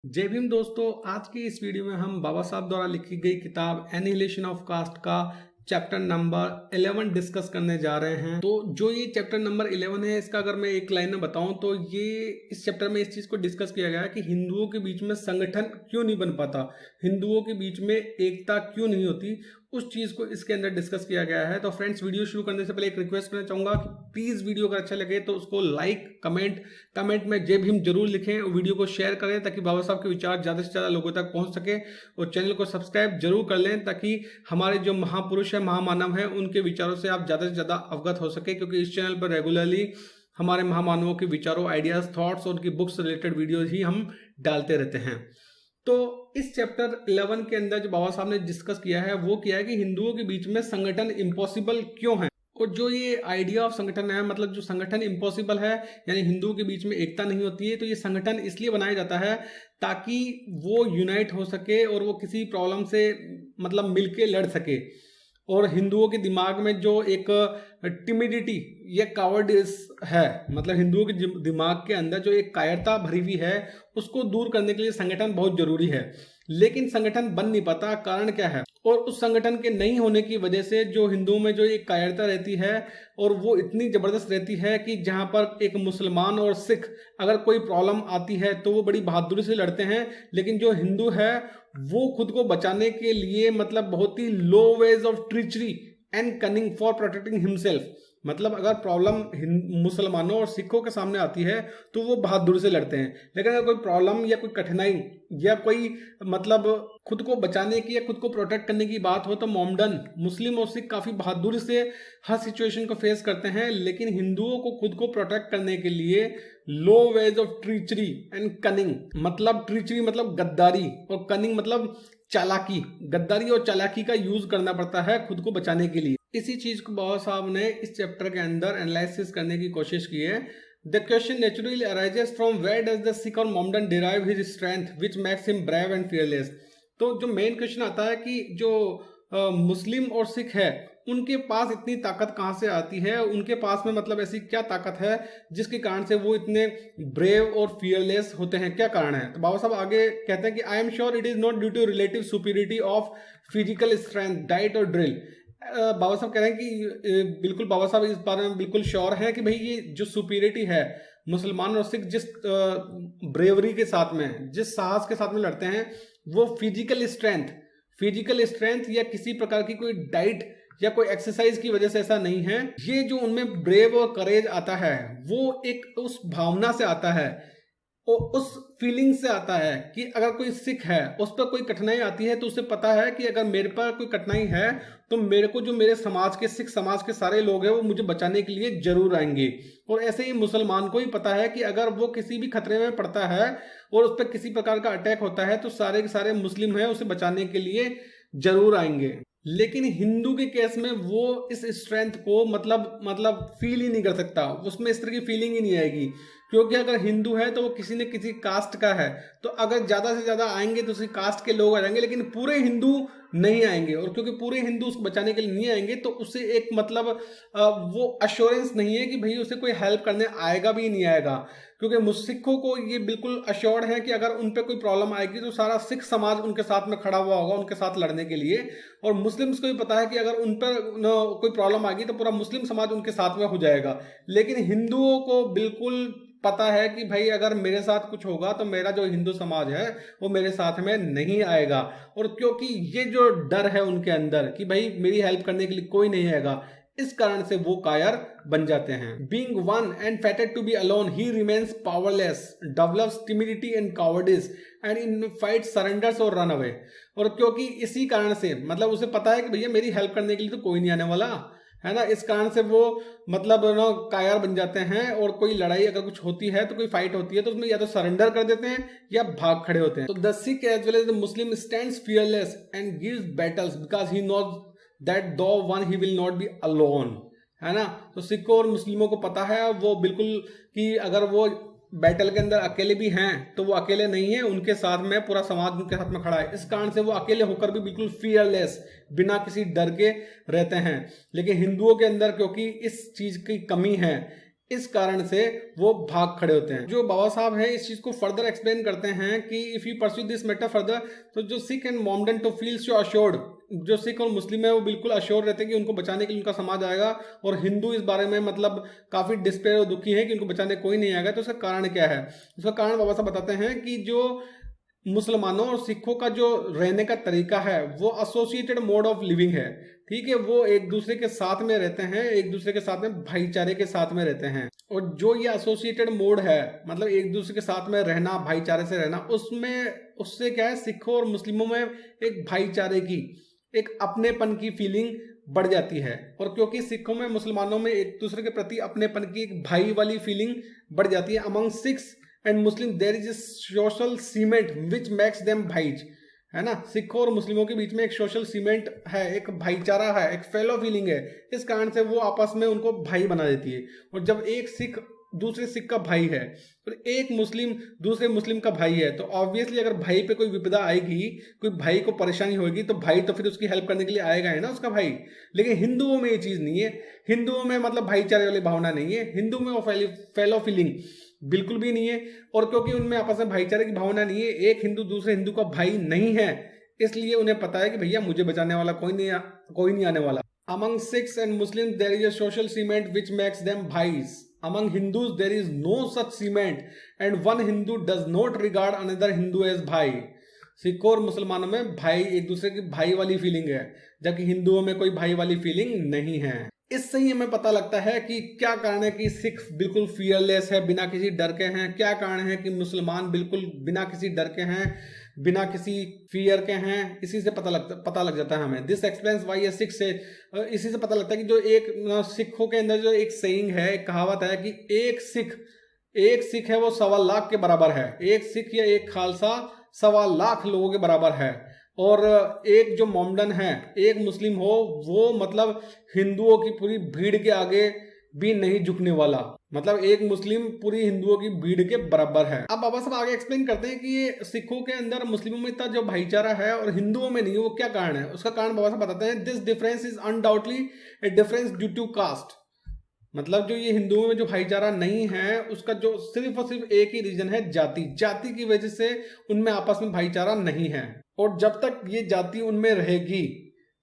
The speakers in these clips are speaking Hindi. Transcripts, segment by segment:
जय भीम दोस्तों। आज की इस वीडियो में हम बाबा साहब द्वारा लिखी गई किताब एनिहिलेशन ऑफ कास्ट का चैप्टर नंबर 11 डिस्कस करने जा रहे हैं। तो जो ये चैप्टर नंबर 11 है, इसका अगर मैं एक लाइन में बताऊं तो ये इस चैप्टर में इस चीज को डिस्कस किया गया है कि हिंदुओं के बीच में संगठन क्यों नहीं बन पाता, हिंदुओं के बीच में एकता क्यों नहीं होती, उस चीज को इसके अंदर डिस्कस किया गया है। तो फ्रेंड्स, वीडियो शुरू करने से पहले एक रिक्वेस्ट करना चाहूंगा कि प्लीज वीडियो अगर अच्छा लगे तो उसको लाइक, कमेंट में जय भीम जरूर लिखें और वीडियो को शेयर करें ताकि बाबा साहब के विचार ज्यादा से ज्यादा लोगों तक पहुंच सके। और चैनल को सब्सक्राइब जरूर कर लें ताकि हमारे जो महापुरुष है, महामानव है, उनके विचारों से आप ज्यादा से ज्यादा अवगत हो सके, क्योंकि इस चैनल पर रेगुलरली हमारे महामानवों के विचारों, आइडियाज, थॉट्स और उनकी बुक्स रिलेटेड वीडियोज ही हम डालते रहते हैं। तो इस चैप्टर 11 के अंदर जो बाबा साहब ने डिस्कस किया है वो किया है कि हिंदुओं के बीच में संगठन इम्पॉसिबल क्यों है। और जो ये आइडिया ऑफ संगठन है, मतलब जो संगठन इम्पॉसिबल है, यानी हिंदुओं के बीच में एकता नहीं होती है, तो ये संगठन इसलिए बनाया जाता है ताकि वो यूनाइट हो सके और वो किसी प्रॉब्लम से मतलब मिलके लड़ सके। और हिंदुओं के दिमाग में जो एक टिमिडिटी या कावर्डिस है, मतलब हिंदुओं के दिमाग के अंदर जो एक कायरता भरी हुई है, उसको दूर करने के लिए संगठन बहुत जरूरी है। लेकिन संगठन बन नहीं पाता, कारण क्या है? और उस संगठन के नहीं होने की वजह से जो हिंदुओं में जो एक कायरता रहती है और वो इतनी जबरदस्त रहती है कि जहां पर एक मुसलमान और सिख अगर कोई प्रॉब्लम आती है तो वो बड़ी बहादुरी से लड़ते हैं, लेकिन जो हिंदू है वो खुद को बचाने के लिए मतलब बहुत ही low ways of treachery and cunning for protecting himself, मतलब अगर प्रॉब्लम मुसलमानों और सिखों के सामने आती है तो वो बहादुरी से लड़ते हैं, लेकिन अगर कोई प्रॉब्लम या कोई कठिनाई या कोई मतलब खुद को बचाने की या खुद को प्रोटेक्ट करने की बात हो तो मोमडन मुस्लिम और सिख काफी बहादुरी से हर सिचुएशन को फेस करते हैं। लेकिन हिंदुओं को खुद को प्रोटेक्ट करने के लिए लो वेज ऑफ ट्रीचरी एंड कनिंग, मतलब ट्रीचरी मतलब गद्दारी और कनिंग मतलब चालाकी, गद्दारी और चालाकी का यूज करना पड़ता है खुद को बचाने के लिए। इसी चीज को बाबा साहब ने इस चैप्टर के अंदर एनालिसिस करने की कोशिश की है। The question naturally arises from where does the Sikh or Mohammedan derive his strength which makes him brave and fearless। तो जो मेन क्वेश्चन आता है कि जो मुस्लिम और सिख है उनके पास इतनी ताकत कहाँ से आती है, उनके पास में मतलब ऐसी क्या ताकत है जिसके कारण से वो इतने ब्रेव और फियरलेस होते हैं, क्या कारण है? तो बाबा साहब आगे कहते हैं कि I am sure it is not due to relative superiority of physical strength, diet और ड्रिल। बाबा साहब कह रहे हैं कि बिल्कुल बाबा साहब इस बारे में बिल्कुल श्योर है कि भाई ये जो सुपीरियरिटी है मुसलमान और सिख जिस ब्रेवरी के साथ में, जिस साहस के साथ में लड़ते हैं, वो फिजिकल स्ट्रेंथ या किसी प्रकार की कोई डाइट या कोई एक्सरसाइज की वजह से ऐसा नहीं है। ये जो उनमें ब्रेव और करेज आता है वो एक उस भावना से आता है और उस फीलिंग से आता है कि अगर कोई सिख है उस पर कोई कठिनाई आती है तो उसे पता है कि अगर मेरे पर कोई कठिनाई है तो मेरे को जो मेरे समाज के, सिख समाज के सारे लोग हैं वो मुझे बचाने के लिए जरूर आएंगे। और ऐसे ही मुसलमान को ही पता है कि अगर वो किसी भी खतरे में पड़ता है और उस पर किसी प्रकार का अटैक होता है तो सारे के सारे मुस्लिम हैं उसे बचाने के लिए जरूर आएंगे। लेकिन हिंदू के केस में वो इस स्ट्रेंथ को मतलब फील ही नहीं कर सकता, उसमें इस तरह की फीलिंग ही नहीं आएगी, क्योंकि अगर हिंदू है तो वो किसी न किसी कास्ट का है, तो अगर ज्यादा से ज्यादा आएंगे तो उसी कास्ट के लोग आ जाएंगे, लेकिन पूरे हिंदू नहीं आएंगे। और क्योंकि पूरे हिंदू उसको बचाने के लिए नहीं आएंगे तो उसे एक मतलब वो अश्योरेंस नहीं है कि भाई उसे कोई हेल्प करने आएगा भी नहीं आएगा, क्योंकि सिखों को ये बिल्कुल अश्योर्ड है कि अगर उन पर कोई प्रॉब्लम आएगी तो सारा सिख समाज उनके साथ में खड़ा हुआ होगा उनके साथ लड़ने के लिए। और मुस्लिम्स को भी पता है कि अगर उन पर कोई प्रॉब्लम आएगी तो पूरा मुस्लिम समाज उनके साथ में हो जाएगा। लेकिन हिंदुओं को बिल्कुल पता है कि भाई अगर मेरे साथ कुछ होगा तो मेरा जो हिंदू समाज है वो मेरे साथ में नहीं आएगा। और क्योंकि ये जो डर है उनके अंदर कि भाई मेरी हेल्प करने के लिए कोई नहीं आएगा, इस कारण से वो कायर बन जाते हैं। Being one and fated to be alone, he remains powerless, develops timidity and cowardice, and in fight surrenders or run away। और क्योंकि इसी कारण से मतलब उसे पता है कि भैया मेरी हेल्प करने के लिए तो कोई नहीं आने वाला है ना, इस कारण से वो मतलब ना कायर बन जाते हैं। और कोई लड़ाई अगर कुछ होती है तो कोई फाइट होती है तो उसमें या तो सरेंडर कर देते हैं या भाग खड़े होते हैं। तो the Sikh as well as the Muslim stands fearless and gives battles because he knows that though one he will not be alone, है ना। तो सिखों और मुस्लिमों को पता है वो बिल्कुल कि अगर वो बैटल के अंदर अकेले भी हैं तो वो अकेले नहीं है, उनके साथ में पूरा समाज उनके साथ में खड़ा है। इस कारण से वो अकेले होकर भी बिल्कुल फियरलेस, बिना किसी डर के रहते हैं। लेकिन हिंदुओं के अंदर क्योंकि इस चीज की कमी है, इस कारण से वो भाग खड़े होते हैं। जो बाबा साहब है इस चीज को फर्दर एक्सप्लेन करते हैं कि if you pursue this matter further, तो जो Sikh and Mohammedan to feel so assured, जो सिख और मुस्लिम है वो बिल्कुल अश्योर रहते हैं कि उनको बचाने के लिए उनका समाज आएगा, और हिंदू इस बारे में मतलब काफी डिस्पेयर और दुखी है कि उनको बचाने कोई नहीं आएगा। तो उसका कारण क्या है? उसका कारण बाबा साहब बताते हैं कि जो मुसलमानों और सिखों का जो रहने का तरीका है वो एसोसिएटेड मोड ऑफ लिविंग है। ठीक है, वो एक दूसरे के साथ में रहते हैं, एक दूसरे के साथ में भाईचारे के साथ में रहते हैं। और जो ये एसोसिएटेड मोड है, मतलब एक दूसरे के साथ में रहना, भाईचारे से रहना, उसमें उससे क्या है, सिखों और मुस्लिमों में एक भाईचारे की, एक अपनेपन की फीलिंग बढ़ जाती है। और क्योंकि सिखों में मुसलमानों में एक दूसरे के प्रति अपनेपन की एक भाई वाली फीलिंग बढ़ जाती है, among Sikhs and Muslim there is social cement which makes them भाईज, है ना। सिखों और मुस्लिमों के बीच में एक सोशल सीमेंट है, एक भाईचारा है, एक फेलो फीलिंग है। इस कारण से वो आपस में उनको भाई बना देती है। और जब एक सिख दूसरे सिख का भाई है और एक मुस्लिम दूसरे मुस्लिम का भाई है, तो ऑब्वियसली अगर भाई पे कोई विपदा आएगी, कोई भाई को परेशानी होगी, तो भाई तो फिर उसकी हेल्प करने के लिए आएगा है ना, उसका भाई। लेकिन हिंदुओं में ये चीज नहीं है। हिंदुओं में मतलब भाईचारे वाली भावना नहीं है। हिंदू में वो फेलो फीलिंग बिल्कुल भी नहीं है। और क्योंकि उनमें आपस में भाईचारे की भावना नहीं है, एक हिंदू दूसरे हिंदू का भाई नहीं है, इसलिए उन्हें पता है कि भैया मुझे बचाने वाला कोई नहीं आने वाला। Among Sikhs and Muslims there is a social cement which makes them bhais. Among Hindus there is no such cement and one Hindu does not regard another Hindu as भाई। सिखों और मुसलमानों में भाई, एक दूसरे की भाई वाली फीलिंग है, जबकि हिंदुओं में कोई भाई वाली फीलिंग नहीं है। इससे ही हमें पता लगता है कि क्या कारण है कि सिख बिल्कुल फियरलेस है, बिना किसी डर के हैं। क्या कारण है कि मुसलमान बिल्कुल बिना किसी डर के हैं, बिना किसी फियर के हैं। इसी से पता लग जाता है हमें। दिस एक्सप्लेन्स व्हाई सिख से, इसी से पता लगता है कि जो एक सिखों के अंदर जो एक सेइंग है, एक कहावत है कि एक सिख है वो 1.25 लाख के बराबर है। एक सिख या एक खालसा 1.25 लाख लोगों के बराबर है। और एक जो मोमडन है, एक मुस्लिम हो, वो मतलब हिंदुओं की पूरी भीड़ के आगे भी नहीं झुकने वाला। मतलब एक मुस्लिम पूरी हिंदुओं की भीड़ के बराबर है। अब बाबा साहब आगे एक्सप्लेन करते हैं कि ये सिखों के अंदर मुस्लिमों में इतना जो भाईचारा है और हिंदुओं में नहीं है, वो क्या कारण है। उसका कारण बाबा साहब बताते हैं, this difference is undoubtedly a difference due to caste. मतलब जो ये हिंदुओं में जो भाईचारा नहीं है, उसका जो सिर्फ और सिर्फ एक ही रीजन है, जाति की वजह से उनमें आपस में भाईचारा नहीं है। और जब तक ये जाति उनमें रहेगी,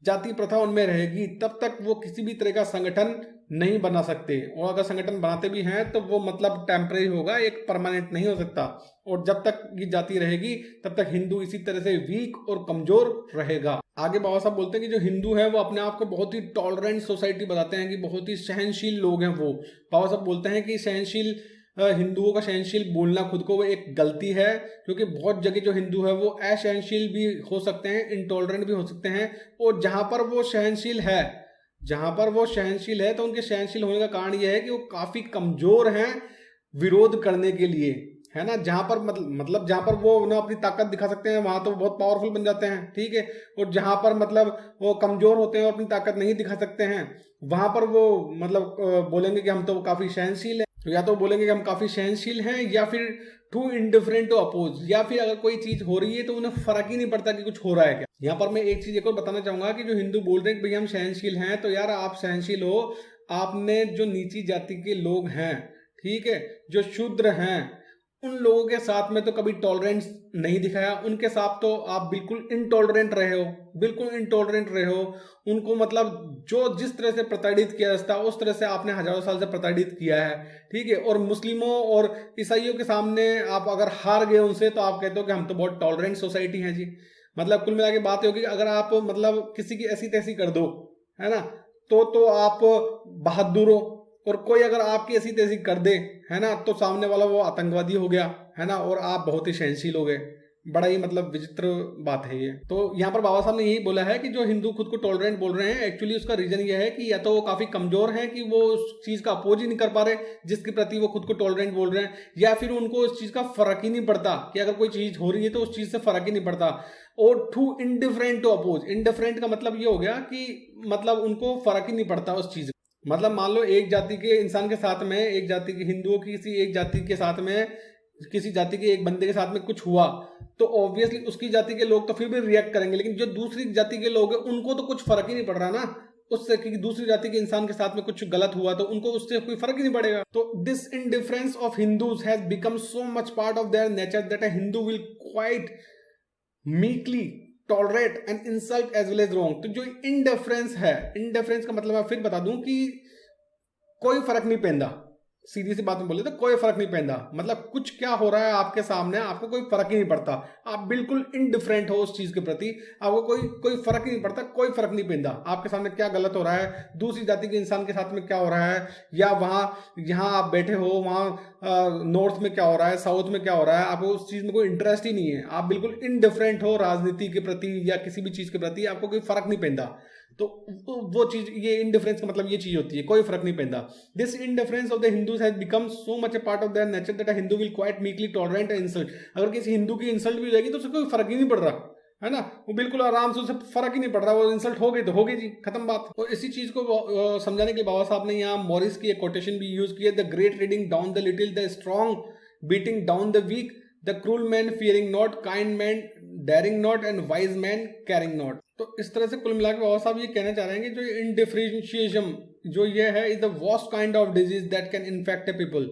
जाति प्रथा उनमें रहेगी, तब तक वो किसी भी तरह का संगठन नहीं बना सकते। और अगर संगठन बनाते भी हैं तो वो मतलब टेम्परेरी होगा, एक परमानेंट नहीं हो सकता। और जब तक ये जाति रहेगी तब तक हिंदू इसी तरह से वीक और कमजोर रहेगा। आगे बाबा साहब बोलते हैं कि जो हिंदू है वो अपने आप को बहुत ही टॉलरेंट सोसाइटी बताते हैं, कि बहुत ही सहनशील लोग हैं वो। बाबा साहब बोलते हैं कि सहनशील हिंदुओं का सहनशील बोलना खुद को वो एक गलती है, क्योंकि बहुत जगह जो हिंदू है वो असहनशील भी हो सकते हैं, इंटॉलरेंट भी हो सकते हैं। और जहां पर वो सहनशील है तो उनके सहनशील होने का कारण यह है कि वो काफी कमजोर हैं विरोध करने के लिए, है ना। जहां पर मतलब जहां पर वो उन्हें अपनी ताकत दिखा सकते हैं, वहां तो वो बहुत पावरफुल बन जाते हैं, ठीक है। और जहां पर मतलब वो कमजोर होते हैं और अपनी ताकत नहीं दिखा सकते हैं, वहां पर वो मतलब बोलेंगे कि हम तो काफी सहनशील हैं। तो या तो बोलेंगे कि हम काफी सहनशील हैं, या फिर टू इंडिफरेंट टू अपोज, या फिर अगर कोई चीज हो रही है तो उन्हें फर्क ही नहीं पड़ता कि कुछ हो रहा है क्या। यहाँ पर मैं एक चीज एक और बताना चाहूंगा कि जो हिंदू बोल रहे हैं कि भैया हम सहनशील हैं, तो यार आप सहनशील हो, आपने जो नीची जाति के लोग हैं, ठीक है, जो शूद्र हैं, उन लोगों के साथ में तो कभी टॉलरेंस नहीं दिखाया। उनके साथ तो आप बिल्कुल इनटॉलरेंट रहे हो। उनको मतलब जो जिस तरह से प्रताड़ित किया जाता है उस तरह से आपने हजारों साल से प्रताड़ित किया है, ठीक है। और मुस्लिमों और ईसाइयों के सामने आप अगर हार गए उनसे, तो आप कहते हो कि हम तो बहुत टॉलरेंट सोसाइटी हैं जी। मतलब कुल मिला के बात होगी, अगर आप मतलब किसी की ऐसी तैसी कर दो, है ना, तो आप बहादुर हो। और कोई अगर आपकी ऐसी तैसी कर दे, है ना, तो सामने वाला वो आतंकवादी हो गया, है ना, और आप बहुत ही सहनशील हो गए। बड़ा ही मतलब विचित्र बात है ये। तो यहाँ पर बाबा साहब ने यही बोला है कि जो हिंदू खुद को टॉलरेंट बोल रहे हैं, एक्चुअली उसका रीजन ये है कि या तो वो काफी कमजोर हैं कि वो उस चीज का अपोज ही नहीं कर पा रहे जिसके प्रति वो खुद को टॉलरेंट बोल रहे हैं, या फिर उनको उस चीज का फर्क ही नहीं पड़ता कि अगर कोई चीज हो रही है तो उस चीज से फर्क ही नहीं पड़ता। और too indifferent to oppose, indifferent का मतलब ये हो गया कि मतलब उनको फर्क ही नहीं पड़ता उस चीज। मतलब मान लो एक जाति के इंसान के साथ में, एक जाति के हिंदुओं की किसी एक जाति के साथ में, किसी जाति के एक बंदे के साथ में कुछ हुआ, तो ऑब्वियसली उसकी जाति के लोग तो फिर भी रिएक्ट करेंगे, लेकिन जो दूसरी जाति के लोग हैं उनको तो कुछ फर्क ही नहीं पड़ रहा ना। उससे कि दूसरी जाति के इंसान के साथ में कुछ गलत हुआ तो उनको उससे कोई फर्क ही नहीं पड़ेगा। तो this indifference of Hindus has become so much part of their nature that a Hindu will quite meekly tolerate and insult as well as wrong. तो जो इनडिफरेंस है, इनडिफरेंस का मतलब मैं फिर बता दूं कि कोई फर्क नहीं पैंदा, सीधी सी बात में बोले तो कोई फर्क नहीं पैंदा, मतलब कुछ क्या हो रहा है आपके सामने आपको कोई फर्क ही नहीं पड़ता, आप बिल्कुल इनडिफरेंट हो उस चीज के प्रति, आपको कोई फर्क ही नहीं पड़ता, कोई फर्क नहीं पैंदा आपके सामने क्या गलत हो रहा है, दूसरी जाति के इंसान के साथ में क्या हो रहा है, या वहां यहाँ आप बैठे हो वहां नॉर्थ में क्या हो रहा है, साउथ में क्या हो रहा है, आपको उस चीज में कोई इंटरेस्ट ही नहीं है, आप बिल्कुल इनडिफरेंट हो राजनीति के प्रति या किसी भी चीज के प्रति, आपको कोई फर्क नहीं पैंदा। तो वो चीज, ये इनडिफरेंस का मतलब ये चीज होती है, कोई फर्क नहीं पैंदा। This indifference of the Hindus has become so much a part of their nature that a Hindu will quite meekly tolerant and insult. अगर किसी हिंदू की इंसल्ट भी हो जाएगी तो उससे कोई फर्क ही नहीं पड़ रहा है ना, वो बिल्कुल आराम से, उसे फर्क ही नहीं पड़ रहा, वो इंसल्ट हो गई तो हो गई जी, खत्म बात। और इसी चीज को समझाने के लिए बाबा साहब ने यहाँ मॉरिस की एक कोटेशन भी यूज की है, the great reading down the little, the strong beating down the weak, the cruel man fearing not, kind man daring not and wise man caring not. तो इस तरह से कुल मिला के बाबा साहब ये कहना चाह रहे हैं कि जो इनडिफरेंशिएशन जो ये है is the worst kind of disease that can infect a people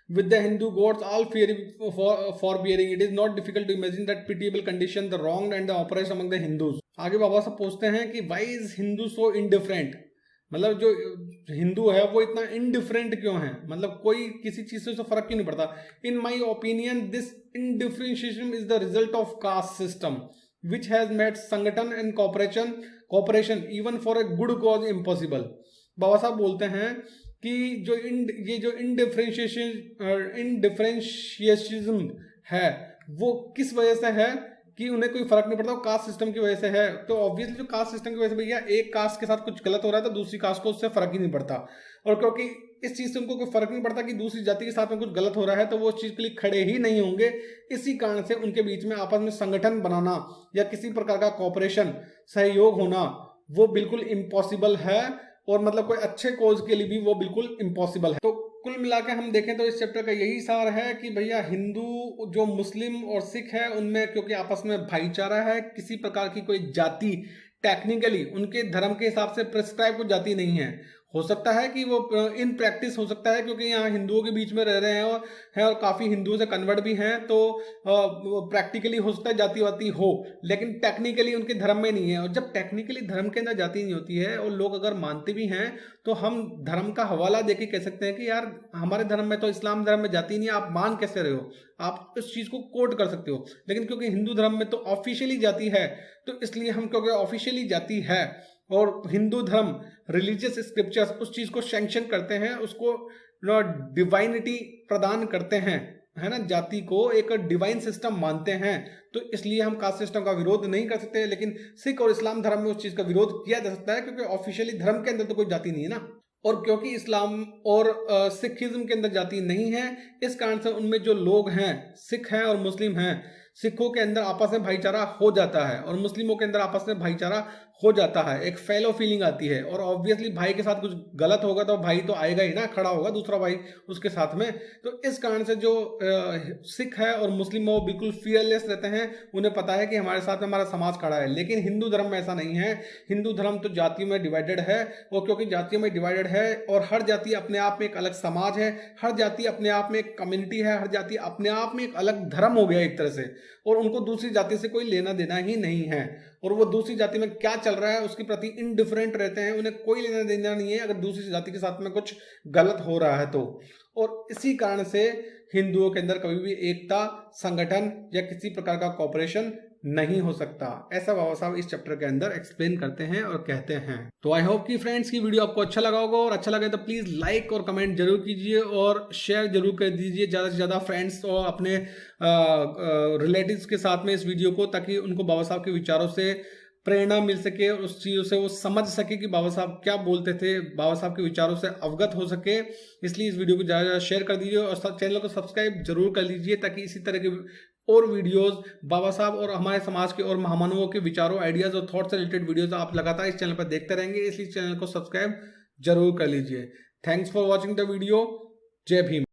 with the Hindu gods all fearing forbearing. It is not difficult to imagine that pitiable condition the wronged and the oppressed among the Hindus. आगे बाबा साहब पूछते हैं कि why is Hindu so indifferent, मतलब जो हिंदू है वो इतना इनडिफरेंट क्यों है, मतलब कोई किसी चीज से फर्क क्यों नहीं पड़ता। In my opinion this indifferentiation is the result of caste system which has made sangathan and cooperation even for a good cause impossible. Baba Saheb बोलते हैं कि जो ये जो इनडिफरेंशिएशनिज्म है वो किस वजह से है कि उन्हें कोई फर्क नहीं पड़ता, वो कास्ट सिस्टम की वजह से है। तो ऑब्वियसली जो कास्ट सिस्टम की वजह से भैया एक कास्ट के साथ कुछ गलत हो रहा है तो दूसरी कास्ट को उससे फर्क ही नहीं पड़ता, और क्योंकि इस चीज से उनको कोई फर्क नहीं पड़ता कि दूसरी जाति के साथ में कुछ गलत हो रहा है तो वो उस चीज के लिए खड़े ही नहीं होंगे। इसी कारण से उनके बीच में आपस में संगठन बनाना या किसी प्रकार का कॉपरेशन सहयोग होना वो बिल्कुल इम्पॉसिबल है, और मतलब कोई अच्छे कोज के लिए भी वो बिल्कुल इम्पॉसिबल है। तो कुल मिला के हम देखें तो इस चैप्टर का यही सार है कि भैया हिंदू जो मुस्लिम और सिख है उनमें क्योंकि आपस में भाईचारा है, किसी प्रकार की कोई जाति टेक्निकली उनके धर्म के हिसाब से प्रेस्क्राइब कोई जाति नहीं है। हो सकता है कि वो इन प्रैक्टिस हो सकता है क्योंकि यहाँ हिंदुओं के बीच में रह रहे हैं और काफ़ी हिंदुओं से कन्वर्ट भी हैं, तो प्रैक्टिकली हो सकता है जातिवादी हो, लेकिन टेक्निकली उनके धर्म में नहीं है। और जब टेक्निकली धर्म के अंदर जाति नहीं होती है और लोग अगर मानते भी हैं तो हम धर्म का हवाला देके कह सकते हैं कि यार हमारे धर्म में तो इस्लाम धर्म में जाति नहीं है, आप मान कैसे रहे हो, आप इस चीज़ को कोट कर सकते हो। लेकिन क्योंकि हिंदू धर्म में तो ऑफिशियली जाति है तो इसलिए हम क्योंकि ऑफिशियली जाति है और हिंदू धर्म रिलीजियस स्क्रिप्चर्स उस चीज को सैंक्शन करते हैं, उसको डिवाइनिटी प्रदान करते हैं, है ना, जाति को एक डिवाइन सिस्टम मानते हैं, तो इसलिए हम कास्ट सिस्टम का विरोध नहीं कर सकते। लेकिन सिख और इस्लाम धर्म में उस चीज का विरोध किया जा सकता है क्योंकि ऑफिशियली धर्म के अंदर तो कोई जाति नहीं है ना, और क्योंकि इस्लाम और सिखिज्म के अंदर जाति नहीं है इस कारण से उनमें जो लोग हैं सिख हैं और मुस्लिम हैं, सिखों के अंदर आपस में भाईचारा हो जाता है और मुस्लिमों के अंदर आपस में भाईचारा हो जाता है, एक फेलो फीलिंग आती है। और ऑब्वियसली भाई के साथ कुछ गलत होगा तो भाई तो आएगा ही ना, खड़ा होगा दूसरा भाई उसके साथ में। तो इस कारण से जो सिख है और मुस्लिम वो बिल्कुल फियरलेस रहते हैं, उन्हें पता है कि हमारे साथ में हमारा समाज खड़ा है। लेकिन हिंदू धर्म में ऐसा नहीं है, हिंदू धर्म तो जातियों में डिवाइडेड है, और क्योंकि जातियों में डिवाइडेड है और हर जाति अपने आप में एक अलग समाज है, हर जाति अपने आप में एक कम्युनिटी है, हर जाति अपने आप में एक अलग धर्म हो गया एक तरह से, और उनको दूसरी जाति से कोई लेना देना ही नहीं है, और वो दूसरी जाति में क्या चल रहा है उसके प्रति इनडिफरेंट रहते हैं, उन्हें कोई लेना देना नहीं है अगर दूसरी जाति के साथ में कुछ गलत हो रहा है तो। और इसी कारण से हिंदुओं के अंदर कभी भी एकता, संगठन या किसी प्रकार का कॉपरेशन नहीं हो सकता, ऐसा बाबा साहब इस चैप्टर के अंदर एक्सप्लेन करते हैं और कहते हैं। तो आई होप कि फ्रेंड्स की वीडियो आपको अच्छा लगा होगा, और अच्छा लगे तो प्लीज लाइक और कमेंट जरूर कीजिए और शेयर जरूर कर दीजिए ज़्यादा से ज़्यादा फ्रेंड्स और अपने रिलेटिव्स के साथ में इस वीडियो को, ताकि उनको बाबा साहब के विचारों से प्रेरणा मिल सके और उस चीज़ों से वो समझ सके कि बाबा साहब क्या बोलते थे, बाबा साहब के विचारों से अवगत हो सके। इसलिए इस वीडियो को ज़्यादा ज़्यादा शेयर कर दीजिए और चैनल को सब्सक्राइब जरूर कर लीजिए, ताकि इसी तरह के और वीडियोस बाबा साहब और हमारे समाज के और महामानवों के विचारों, आइडियाज़ और थॉट से रिलेटेड वीडियोस आप लगातार इस चैनल पर देखते रहेंगे, इसलिए चैनल को सब्सक्राइब जरूर कर लीजिए। Thanks for watching the video. जय भीम।